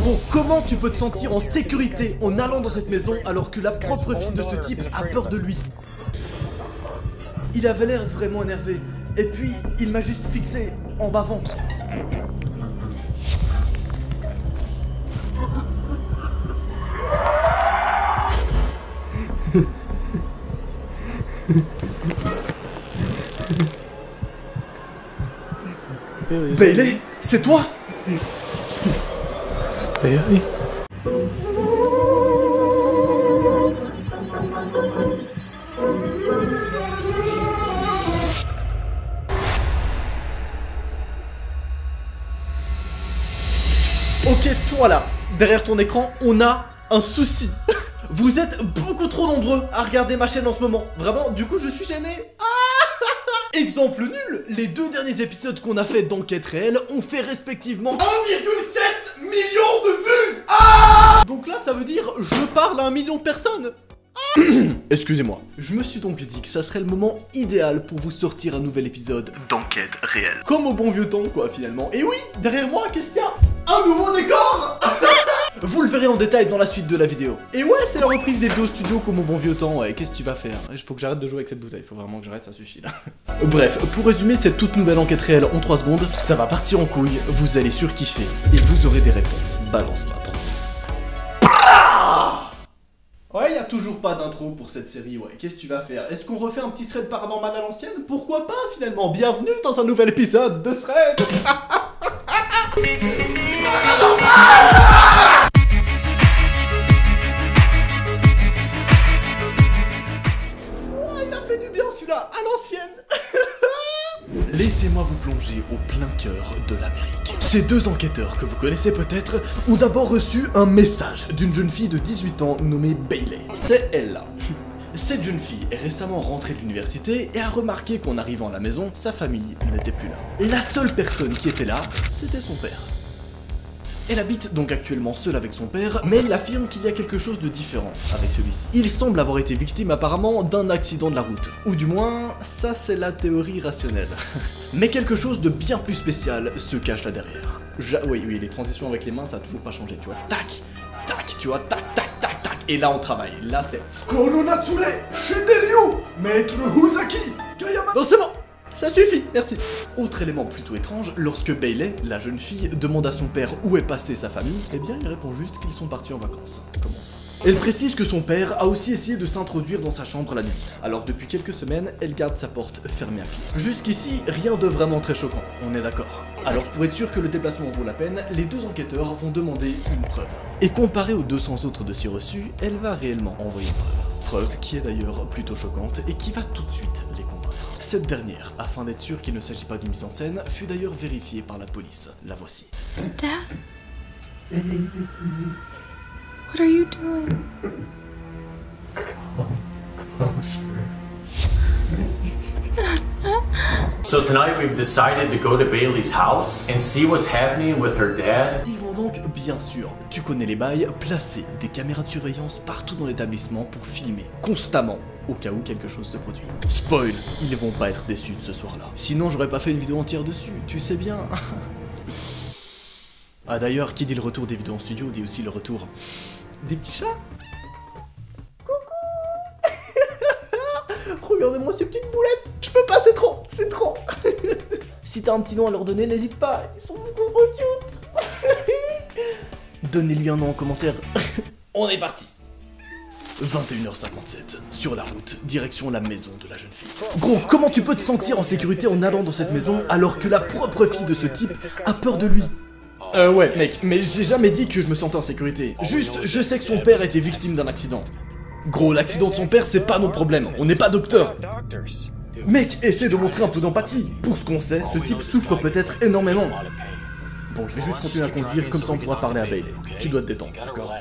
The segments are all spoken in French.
Gros, comment tu peux te sentir en sécurité en allant dans cette maison alors que la propre fille de ce type a peur de lui? Il avait l'air vraiment énervé. Et puis, il m'a juste fixé en bavant. Bailey, c'est toi? Bailey? Ok, toi là, derrière ton écran, on a un souci. Vous êtes beaucoup trop nombreux à regarder ma chaîne en ce moment. Vraiment, du coup, je suis gêné. Exemple nul, les 2 derniers épisodes qu'on a fait d'enquête réelle ont fait respectivement 1,7 million de vues. Donc là, ça veut dire je parle à 1 million de personnes. Excusez-moi. Je me suis donc dit que ça serait le moment idéal pour vous sortir un nouvel épisode d'enquête réelle. Comme au bon vieux temps, quoi, finalement. Et oui, derrière moi, qu'est-ce qu'il y a? Un nouveau décor. Vous le verrez en détail dans la suite de la vidéo. Et ouais, c'est la reprise des vidéos studio comme au bon vieux temps. Ouais, qu'est-ce que tu vas faire? Il faut que j'arrête de jouer avec cette bouteille. Il faut vraiment que j'arrête, ça suffit là. Bref, pour résumer cette toute nouvelle enquête réelle en 3 secondes, ça va partir en couille, vous allez surkiffer et vous aurez des réponses. Balance l'intro. Ouais, y a toujours pas d'intro pour cette série, ouais. Qu'est-ce que tu vas faire? Est-ce qu'on refait un petit thread paranormal à l'ancienne? Pourquoi pas finalement? Bienvenue dans un nouvel épisode de thread. Il a fait du bien celui-là, à l'ancienne. Laissez-moi vous plonger au plein cœur de l'Amérique. Ces 2 enquêteurs que vous connaissez peut-être ont d'abord reçu un message d'une jeune fille de 18 ans nommée Bailey. C'est elle là. Cette jeune fille est récemment rentrée de l'université et a remarqué qu'en arrivant à la maison, sa famille n'était plus là. La seule personne qui était là, c'était son père. Elle habite donc actuellement seule avec son père, mais elle affirme qu'il y a quelque chose de différent avec celui-ci. Il semble avoir été victime apparemment d'un accident de la route. Ou du moins, ça c'est la théorie rationnelle. Mais quelque chose de bien plus spécial se cache là derrière. Oui, les transitions avec les mains ça a toujours pas changé, tu vois. Tac, tac, tu vois, tac, tac, tac, tac. Et là on travaille, là c'est... Koronatsure, Shinderyu, Maître Huzaki, Kayama... Non c'est bon, ça suffit, merci. Autre élément plutôt étrange, lorsque Bailey, la jeune fille, demande à son père où est passée sa famille, eh bien il répond juste qu'ils sont partis en vacances. Comment ça? Elle précise que son père a aussi essayé de s'introduire dans sa chambre la nuit. Alors depuis quelques semaines, elle garde sa porte fermée à clé. Jusqu'ici, rien de vraiment très choquant, on est d'accord. Alors pour être sûr que le déplacement vaut la peine, les 2 enquêteurs vont demander une preuve. Et comparée aux 200 autres dossiers reçus, elle va réellement envoyer une preuve. Preuve qui est d'ailleurs plutôt choquante et qui va tout de suite les convaincre. Cette dernière, afin d'être sûre qu'il ne s'agit pas d'une mise en scène, fut d'ailleurs vérifiée par la police. La voici. Dad? What are you doing? So tonight we've decided to go to Bailey's house and see what's happening with her dad. Ils vont donc, bien sûr, tu connais les bails, placer des caméras de surveillance partout dans l'établissement pour filmer constamment au cas où quelque chose se produit. Spoil, ils vont pas être déçus de ce soir-là. Sinon j'aurais pas fait une vidéo entière dessus, tu sais bien. Ah d'ailleurs, qui dit le retour des vidéos en studio dit aussi le retour des petits chats. Coucou. Regardez-moi ces petites boulettes. Je peux pas, c'est trop, c'est trop. Si t'as un petit nom à leur donner, n'hésite pas, ils sont beaucoup trop cute. Donnez-lui un nom en commentaire. On est parti. 21h57, sur la route, direction la maison de la jeune fille. Gros, comment tu peux te sentir en sécurité en allant dans cette maison alors que la propre fille de ce type a peur de lui? Ouais, mec, mais j'ai jamais dit que je me sentais en sécurité. Juste, je sais que son père a été victime d'un accident. Gros, l'accident de son père, c'est pas notre problème, on n'est pas docteur. Mec, essaie de montrer un peu d'empathie. Pour ce qu'on sait, ce type souffre peut-être énormément. Bon, je vais juste continuer à conduire, comme ça on pourra parler à Bailey. Tu dois te détendre, d'accord?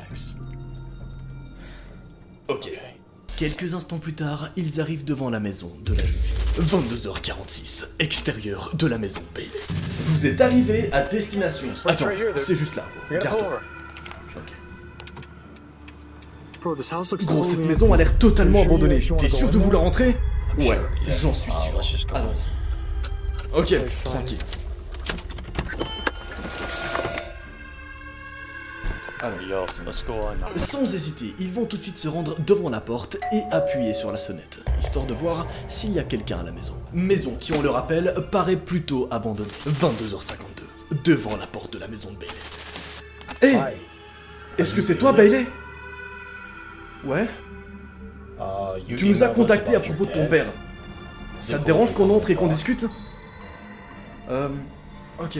Ok. Quelques instants plus tard, ils arrivent devant la maison de la jeune fille. 22h46, extérieur de la maison Bailey. Vous êtes arrivés à destination. Attends, c'est juste là. Garde-toi. Ok. Gros, cette maison a l'air totalement abandonnée. T'es sûr de vouloir rentrer? Ouais, j'en suis sûr. Allons-y. Ok, tranquille. Allons. Yo, let's go on. Sans hésiter, ils vont tout de suite se rendre devant la porte et appuyer sur la sonnette, histoire de voir s'il y a quelqu'un à la maison. Maison qui, on le rappelle, paraît plutôt abandonnée. 22h52, devant la porte de la maison de Bailey. Hé, est-ce que c'est toi, Bailey? Ouais. Tu nous as contacté à propos de ton père. Ça te dérange qu'on entre et qu'on discute? Ok.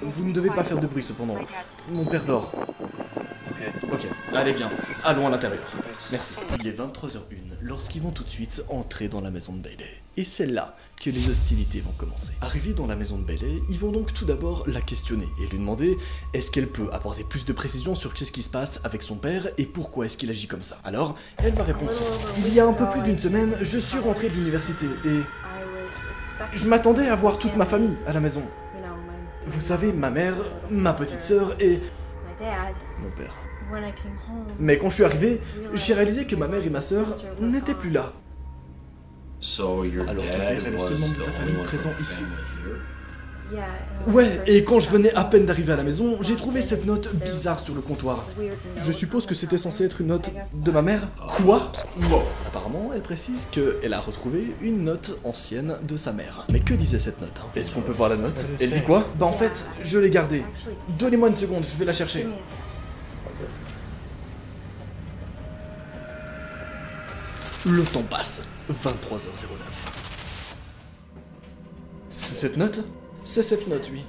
Vous ne devez pas faire de bruit cependant. Mon père dort. Ok, allez viens, allons à l'intérieur. Merci. Il est 23h01 lorsqu'ils vont tout de suite entrer dans la maison de Bailey. Et c'est là que les hostilités vont commencer. Arrivés dans la maison de Bailey, ils vont donc tout d'abord la questionner et lui demander est-ce qu'elle peut apporter plus de précision sur qu'est-ce qui se passe avec son père et pourquoi est-ce qu'il agit comme ça. Alors, elle va répondre ceci. Il y a un peu plus d'une semaine, je suis rentré de l'université et je m'attendais à voir toute ma famille à la maison. Vous savez, ma mère, ma petite sœur et mon père. Mais quand je suis arrivé, j'ai réalisé que ma mère et ma sœur n'étaient plus là. Alors ton père est le seul membre de ta famille présent ici? Ouais, et quand je venais à peine d'arriver à la maison, j'ai trouvé cette note bizarre sur le comptoir. Je suppose que c'était censé être une note de ma mère. Quoi? Wow. Apparemment, elle précise qu'elle a retrouvé une note ancienne de sa mère. Mais que disait cette note, hein? Est-ce qu'on peut voir la note? Elle dit quoi? Bah en fait, je l'ai gardée. Donnez-moi une seconde, je vais la chercher. Le temps passe. 23h09. C'est cette note? C'est cette note, oui.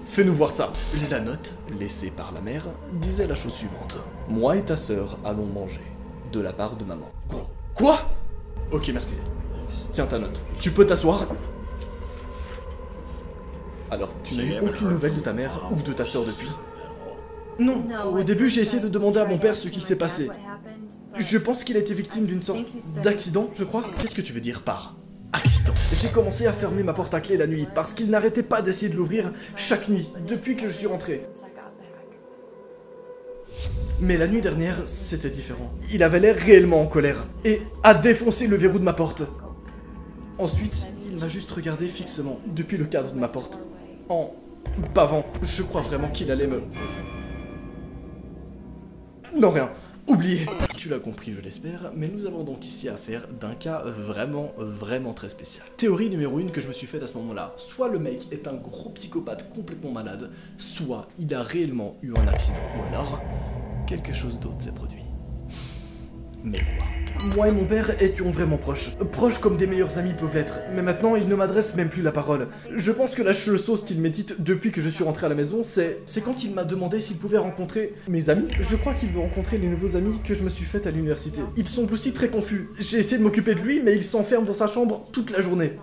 Fais-nous voir ça. La note, laissée par la mère, disait la chose suivante. Moi et ta sœur allons manger. De la part de maman. Quoi? Ok, merci. Tiens ta note. Tu peux t'asseoir? Alors, tu n'as eu aucune nouvelle de ta mère ou de ta sœur depuis? Non. Au début, j'ai essayé de demander à mon père ce qu'il s'est passé. Je pense qu'il a été victime d'une sorte d'accident, je crois. Qu'est-ce que tu veux dire par accident? J'ai commencé à fermer ma porte à clé la nuit parce qu'il n'arrêtait pas d'essayer de l'ouvrir chaque nuit depuis que je suis rentré. Mais la nuit dernière, c'était différent. Il avait l'air réellement en colère et a défoncé le verrou de ma porte. Ensuite, il m'a juste regardé fixement depuis le cadre de ma porte. En bavant. Je crois vraiment qu'il allait me... Non, rien. Oublié. Tu l'as compris, je l'espère, mais nous avons donc ici affaire d'un cas vraiment très spécial. Théorie numéro 1 que je me suis faite à ce moment-là. Soit le mec est un gros psychopathe complètement malade, soit il a réellement eu un accident, ou alors quelque chose d'autre s'est produit. Mais quoi? Moi et mon père étions vraiment proches. Proches comme des meilleurs amis peuvent l'être. Mais maintenant, il ne m'adresse même plus la parole. Je pense que la seule chose qu'il médite depuis que je suis rentré à la maison, c'est quand il m'a demandé s'il pouvait rencontrer mes amis. Je crois qu'il veut rencontrer les nouveaux amis que je me suis fait à l'université. Il semble aussi très confus. J'ai essayé de m'occuper de lui, mais il s'enferme dans sa chambre toute la journée.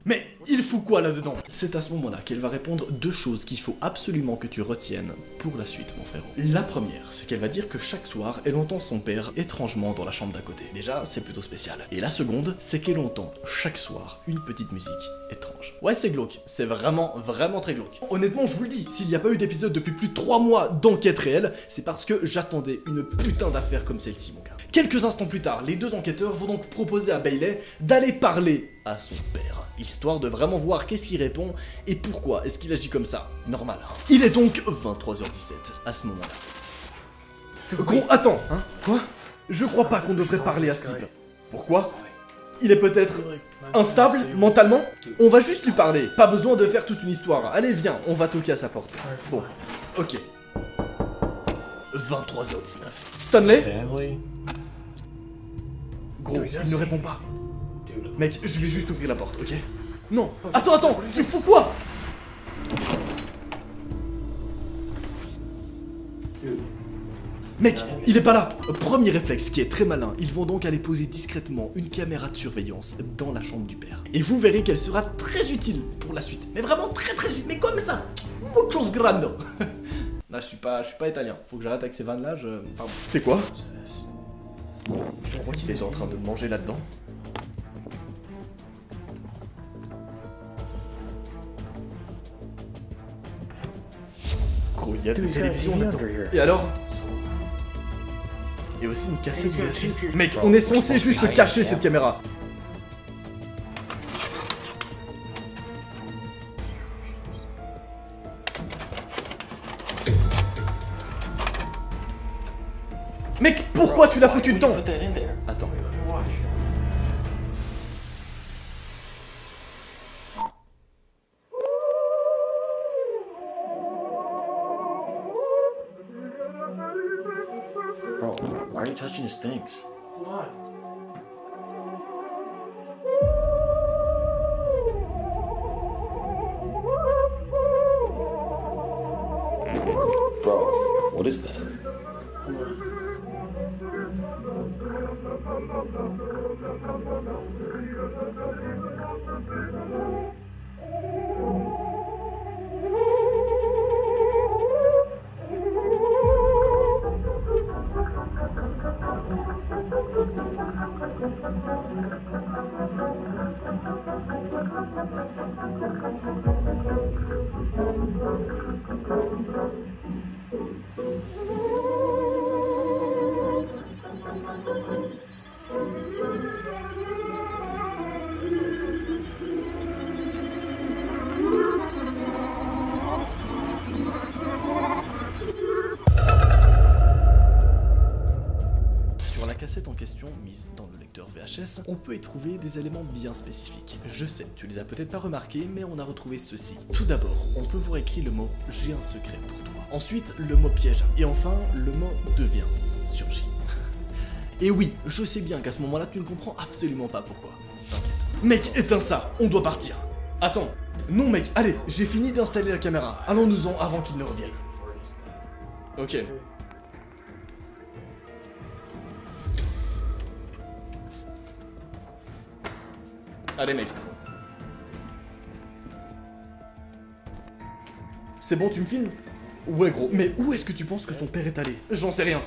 Mais il fout quoi là-dedans? C'est à ce moment-là qu'elle va répondre deux choses qu'il faut absolument que tu retiennes pour la suite, mon frérot. La première, c'est qu'elle va dire que chaque soir, elle entend son père étrangement dans la chambre d'à côté. Déjà, c'est plutôt spécial. Et la seconde, c'est qu'elle entend chaque soir une petite musique étrange. Ouais, c'est glauque. C'est vraiment très glauque. Honnêtement, je vous le dis, s'il n'y a pas eu d'épisode depuis plus de 3 mois d'enquête réelle, c'est parce que j'attendais une putain d'affaire comme celle-ci, mon gars. Quelques instants plus tard, les deux enquêteurs vont donc proposer à Bailey d'aller parler à son père, histoire de vraiment voir qu'est-ce qu'il répond et pourquoi est-ce qu'il agit comme ça. Normal. Hein. Il est donc 23h17 à ce moment-là. Gros, attends, hein? Quoi? Je crois pas qu'on devrait parler à ce type. Pourquoi? Il est peut-être instable mentalement? On va juste lui parler, pas besoin de faire toute une histoire. Allez, viens, on va toquer à sa porte. Bon, ok. 23h19. Stanley? Gros, il ne répond pas. Mec, je vais juste ouvrir la porte, ok? Non. Attends, tu fous quoi? Mec, il est pas là. Premier réflexe qui est très malin, ils vont donc aller poser discrètement une caméra de surveillance dans la chambre du père. Et vous verrez qu'elle sera très utile pour la suite. Mais vraiment très utile, mais comme ça. Muchos grande. Là, je suis pas italien. Faut que j'arrête avec ces vannes là, Pardon. C'est quoi? Je crois qu'il est en train de manger là-dedans. Gros, il y a une télévision là-dedans. Et alors? Il y a aussi une cassette VHS. Mec, on est censé juste cacher cette caméra. Mec, pourquoi tu l'as foutu dedans? Put that in there. Attends. Bro, why are you touching his things? Hold on. Bro, what is that? Sur la cassette en question, mise dans le lecteur VHS, on peut y trouver des éléments bien spécifiques. Je sais, tu les as peut-être pas remarqués, mais on a retrouvé ceci. Tout d'abord, on peut voir écrit le mot « J'ai un secret pour toi ». Ensuite, le mot « piège ». Et enfin, le mot « devient » surgit. Et oui, je sais bien qu'à ce moment-là, tu ne comprends absolument pas pourquoi. T'inquiète. Mec, éteins ça, on doit partir. Attends. Non mec, allez, j'ai fini d'installer la caméra. Allons-nous-en avant qu'il ne revienne. Ok. Allez mec. C'est bon, tu me filmes? Ouais gros, mais où est-ce que tu penses que son père est allé? J'en sais rien.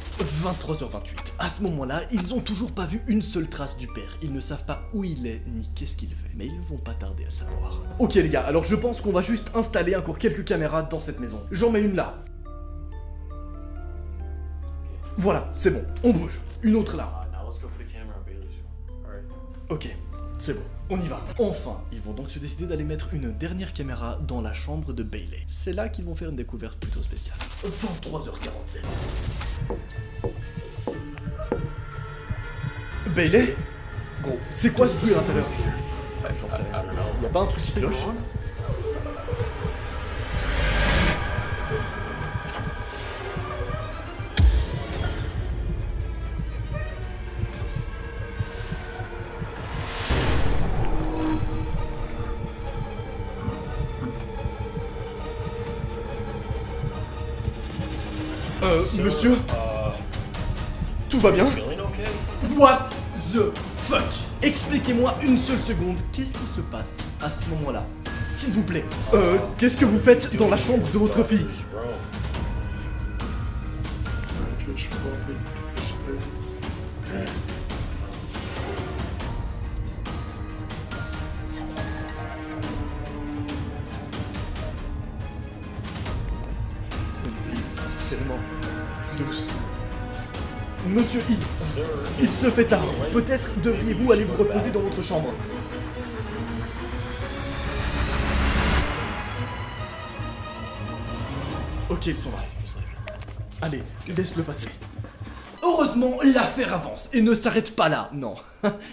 23h28. À ce moment-là, ils ont toujours pas vu une seule trace du père. Ils ne savent pas où il est, ni qu'est-ce qu'il fait. Mais ils vont pas tarder à le savoir. Ok les gars, alors je pense qu'on va juste installer encore quelques caméras dans cette maison. J'en mets une là. Voilà, c'est bon, on bouge. Une autre là. Now let's go put a camera on Bailey's room. Alright. Ok, c'est bon, on y va. Enfin, ils vont donc se décider d'aller mettre une dernière caméra dans la chambre de Bailey. C'est là qu'ils vont faire une découverte plutôt spéciale. 23h47. Bailey? Gros, c'est quoi ce bruit à l'intérieur? J'en sais rien. Y'a pas un truc qui cloche? Monsieur? Tout va bien? Feeling okay? What the fuck? Expliquez-moi une seule seconde, qu'est-ce qui se passe à ce moment-là? S'il vous plaît. Qu'est-ce que vous faites dans la chambre de votre fille? Une fille tellement douce. Monsieur I, il se fait tard. Peut-être devriez-vous aller vous reposer dans votre chambre. Ok, ils sont là. Allez, laisse-le passer. Heureusement, l'affaire avance et ne s'arrête pas là. Non,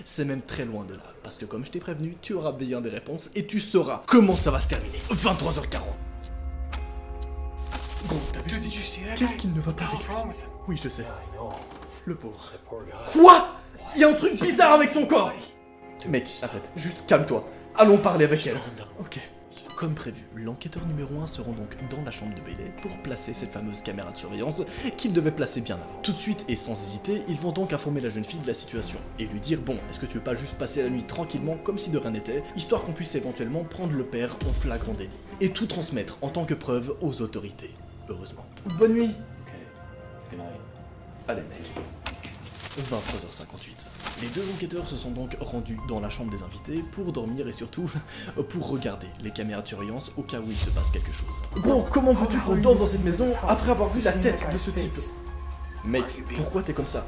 c'est même très loin de là. Parce que comme je t'ai prévenu, tu auras bien des réponses et tu sauras comment ça va se terminer. 23h40. Gros, t'as vu ce type? Qu'est-ce qu'il ne va pas avec lui? Oui, je sais. Le pauvre. Quoi? Il y a un truc bizarre avec son corps. Mec, arrête, juste calme-toi. Allons parler avec elle. Ok. Comme prévu, l'enquêteur numéro 1 se rend donc dans la chambre de Bailey pour placer cette fameuse caméra de surveillance qu'il devait placer bien avant. Tout de suite et sans hésiter, ils vont donc informer la jeune fille de la situation et lui dire bon, est-ce que tu veux pas juste passer la nuit tranquillement comme si de rien n'était, histoire qu'on puisse éventuellement prendre le père en flagrant délit et tout transmettre en tant que preuve aux autorités. Heureusement. Bonne nuit. Allez mec. 23h58. Les deux enquêteurs se sont donc rendus dans la chambre des invités pour dormir et surtout pour regarder les caméras de surveillance au cas où il se passe quelque chose. Gros, comment veux-tu qu'on dorme dans cette maison après avoir vu la tête de ce type? Mec, pourquoi t'es comme ça?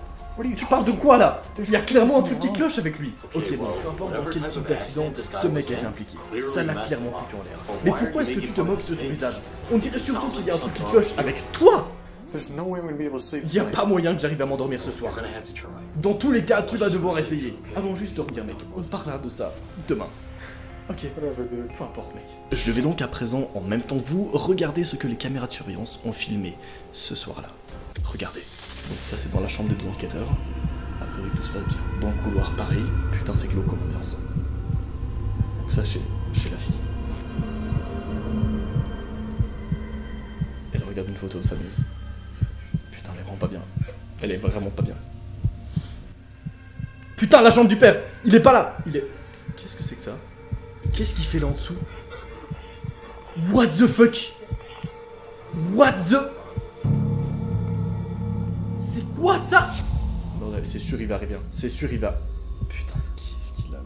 Tu parles de quoi là? Il y a clairement un truc qui cloche avec lui. Ok, bon, peu importe dans quel type d'accident ce mec a été impliqué. Ça l'a clairement foutu en l'air. Mais pourquoi est-ce que tu te moques de son visage? On dirait surtout qu'il y a un truc qui cloche avec toi. Y a pas moyen que j'arrive à m'endormir ce soir. Dans tous les cas, tu vas devoir essayer. Allons juste dormir, mec. On parlera de ça demain. Ok, peu importe, mec. Je vais donc à présent, en même temps que vous, regarder ce que les caméras de surveillance ont filmé ce soir-là. Regardez. Donc ça, c'est dans la chambre des deux enquêteurs. A priori, tout se passe bien. Dans le couloir, pareil. Putain, c'est glauque comme ambiance. Donc ça, chez la fille. Elle regarde une photo de famille. Putain, elle est vraiment pas bien. Elle est vraiment pas bien. Putain, la chambre du père! Il est pas là! Il est... Qu'est-ce que c'est que ça? Qu'est-ce qu'il fait là en dessous? What the fuck? What the... C'est quoi ça? Bordel, c'est sûr il va arriver. C'est sûr il va... Putain, qu'est-ce qu'il a là?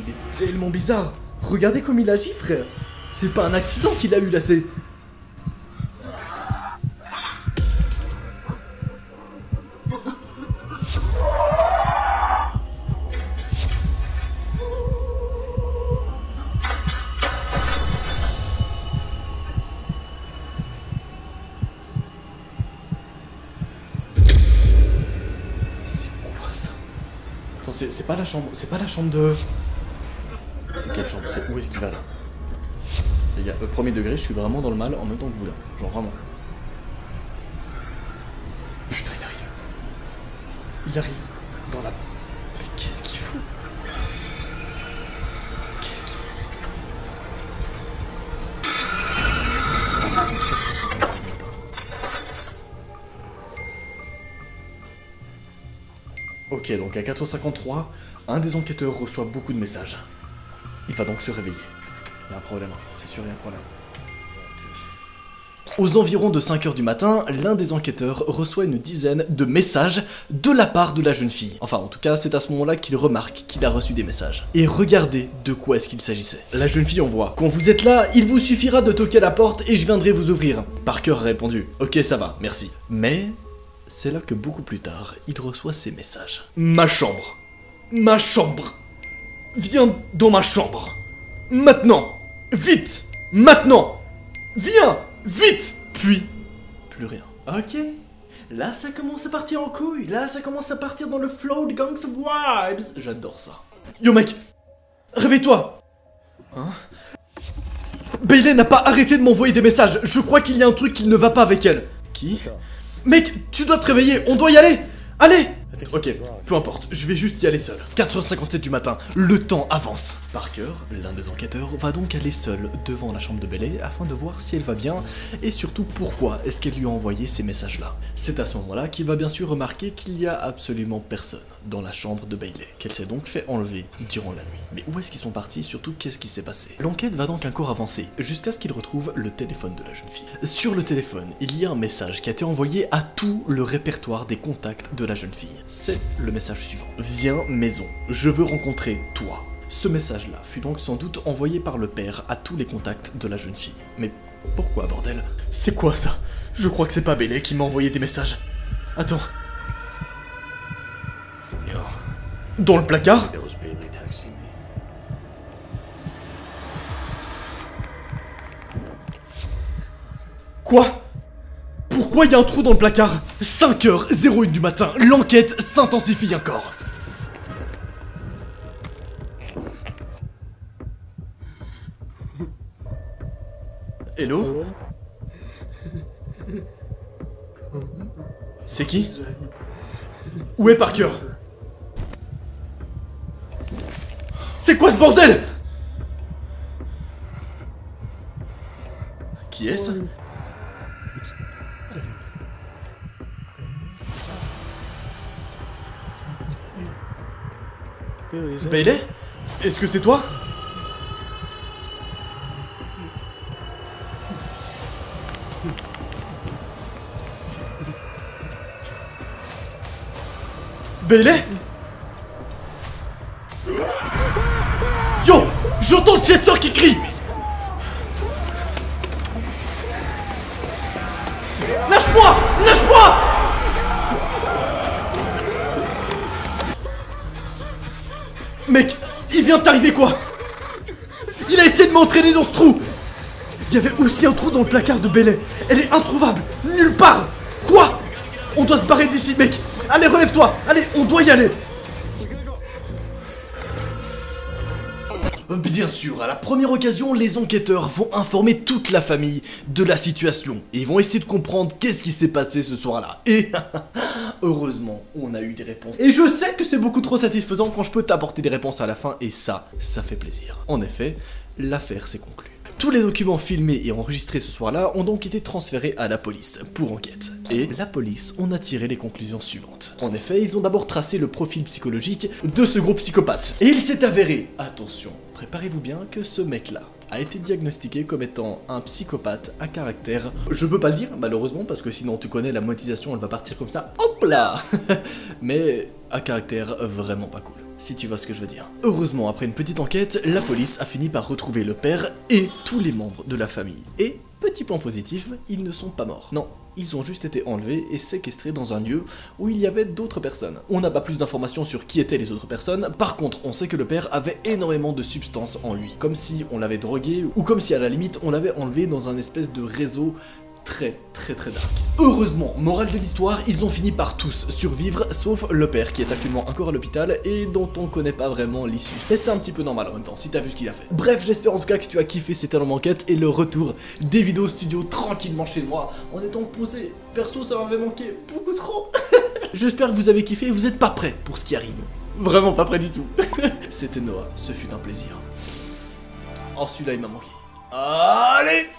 Il est tellement bizarre. Regardez comme il agit, frère. C'est pas un accident qu'il a eu là, c'est... C'est pas la chambre de... C'est quelle chambre? Où est-ce qu'il va là? Les gars, premier degré, je suis vraiment dans le mal en même temps que vous là. Genre vraiment. Putain, il arrive. Il arrive dans la... Mais qu'est-ce qu'il fout? Qu'est-ce qu'il fout? Ok, donc à 4h53, un des enquêteurs reçoit beaucoup de messages. Il va donc se réveiller. Il y a un problème, c'est sûr, il y a un problème. Aux environs de 5h du matin, l'un des enquêteurs reçoit une dizaine de messages de la part de la jeune fille. Enfin, en tout cas, c'est à ce moment-là qu'il remarque qu'il a reçu des messages. Et regardez de quoi est-ce qu'il s'agissait. La jeune fille envoie: quand vous êtes là, il vous suffira de toquer à la porte et je viendrai vous ouvrir. Parker a répondu: ok, ça va, merci. Mais... c'est là que beaucoup plus tard, il reçoit ces messages. Ma chambre. Ma chambre. Viens dans ma chambre. Maintenant. Vite. Maintenant. Viens. Vite. Puis, plus rien. Ok. Là, ça commence à partir en couille. Là, ça commence à partir dans le flow de Gangsta Vibes. J'adore ça. Yo, mec. Réveille-toi. Hein? Bailey n'a pas arrêté de m'envoyer des messages. Je crois qu'il y a un truc qui ne va pas avec elle. Qui? Mec, tu dois te réveiller, on doit y aller. Allez. Ok, peu importe, je vais juste y aller seul. 4h57 du matin, le temps avance. Parker, l'un des enquêteurs, va donc aller seul devant la chambre de Bailey afin de voir si elle va bien et surtout pourquoi est-ce qu'elle lui a envoyé ces messages-là. C'est à ce moment-là qu'il va bien sûr remarquer qu'il n'y a absolument personne dans la chambre de Bailey, qu'elle s'est donc fait enlever durant la nuit. Mais où est-ce qu'ils sont partis, surtout qu'est-ce qui s'est passé? L'enquête va donc encore avancer jusqu'à ce qu'il retrouve le téléphone de la jeune fille. Sur le téléphone, il y a un message qui a été envoyé à tout le répertoire des contacts de la jeune fille. C'est le message suivant: viens maison, je veux rencontrer toi. Ce message-là fut donc sans doute envoyé par le père à tous les contacts de la jeune fille. Mais pourquoi, bordel? C'est quoi ça? Je crois que c'est pas Bailey qui m'a envoyé des messages. Attends. Dans le placard? Quoi? Pourquoi il y a un trou dans le placard? 5h01 du matin, l'enquête s'intensifie encore. Hello? C'est qui? Où est Parker? C'est quoi ce bordel? Qui est-ce? Bailey? Est-ce que c'est toi? Bailey? Yo! J'entends Chester qui crie! Lâche-moi! Lâche-moi! Mec, il vient de t'arriver quoi? Il a essayé de m'entraîner dans ce trou! Il y avait aussi un trou dans le placard de Bailey. Elle est introuvable, nulle part. Quoi? On doit se barrer d'ici, mec. Allez, relève-toi. Allez, on doit y aller. Bien sûr, à la première occasion, les enquêteurs vont informer toute la famille de la situation et ils vont essayer de comprendre qu'est-ce qui s'est passé ce soir-là. Et heureusement, on a eu des réponses. Et je sais que c'est beaucoup trop satisfaisant quand je peux t'apporter des réponses à la fin et ça fait plaisir. En effet, l'affaire s'est conclue. Tous les documents filmés et enregistrés ce soir-là ont donc été transférés à la police pour enquête. Et la police en a tiré les conclusions suivantes. En effet, ils ont d'abord tracé le profil psychologique de ce gros psychopathe. Et il s'est avéré, attention, préparez-vous bien, que ce mec-là a été diagnostiqué comme étant un psychopathe à caractère... Je peux pas le dire, malheureusement, parce que sinon tu connais la monétisation, elle va partir comme ça, hop là. Mais à caractère vraiment pas cool, si tu vois ce que je veux dire. Heureusement, après une petite enquête, la police a fini par retrouver le père et tous les membres de la famille. Et, petit point positif, ils ne sont pas morts. Non, ils ont juste été enlevés et séquestrés dans un lieu où il y avait d'autres personnes. On n'a pas plus d'informations sur qui étaient les autres personnes, par contre, on sait que le père avait énormément de substances en lui, comme si on l'avait drogué, ou comme si à la limite on l'avait enlevé dans un espèce de réseau très dark. Heureusement, morale de l'histoire, ils ont fini par tous survivre, sauf le père qui est actuellement encore à l'hôpital et dont on connaît pas vraiment l'issue. Mais c'est un petit peu normal en même temps, si t'as vu ce qu'il a fait. Bref, j'espère en tout cas que tu as kiffé cette énorme enquête et le retour des vidéos studio tranquillement chez moi, en étant posé. Perso, ça m'avait manqué beaucoup trop. J'espère que vous avez kiffé et vous êtes pas prêts pour ce qui arrive. Vraiment pas prêts du tout. C'était Noah, ce fut un plaisir. Oh, celui-là il m'a manqué. Allez!